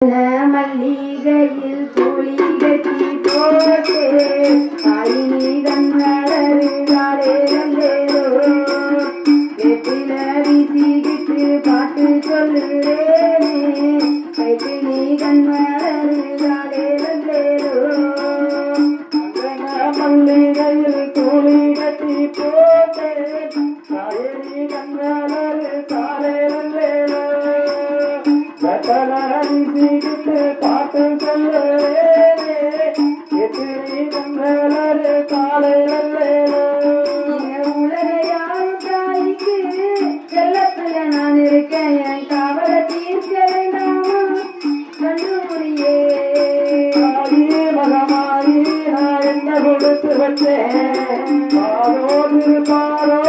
மல்லிகையில் தூளி கட்டி போட்டு தாயினி கண்களருகாலே வெற்றில வீசிக்கிட்டு பாட்டு சொல்லுறேனே கைத்தினி கண்களருகாலே மல்லிகையில் தூளி கட்டி போட்டு தாயினி கண்களருகாலே பாட்டு சொல்லுறேனே எத்திரி கண்களரு காலையில் உலகையாள் தாய்க்கு செல்லத்துல நான் இருக்கேன் என் கவலை தீர்க்க வேண்டாமா கல்லூரியே மகமாரி நான் என்ன கொடுத்து வச்சேன் பாரோ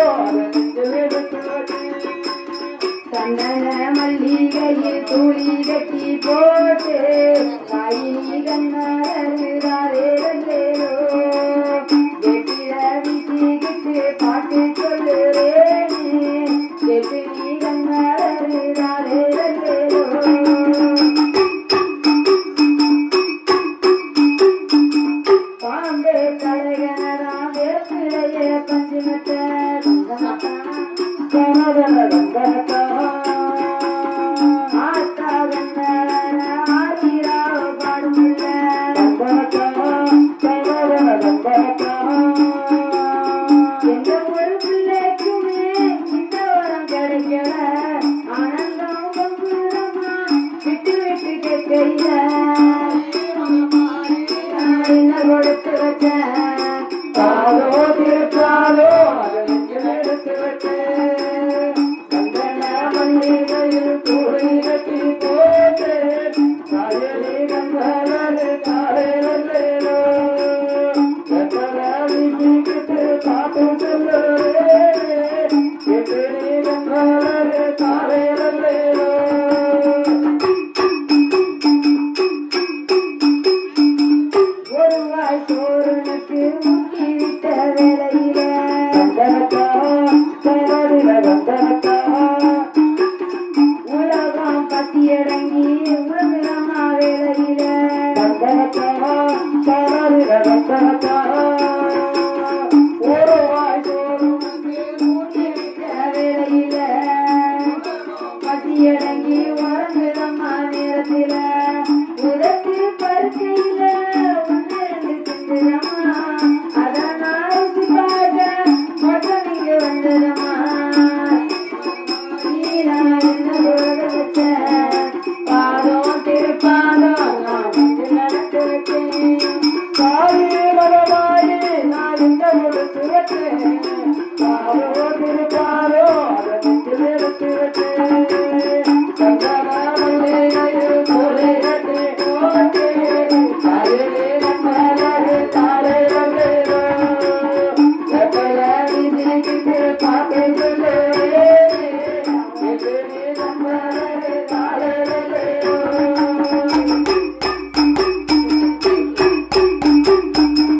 சந்தன மல்லிகையில் தூளி கட்டி போட்டு தாயினி கண்ணாரே வெற்றில வீசிக்கிட்டு பாட்டு சொல்லுறேனே வெற்றி கண்ணாரே பாம்பே கலைகனரா வேப்பிலைய பஞ்சுமத்த ஆனந்தம் விட்டு விட்டு கேட்கையில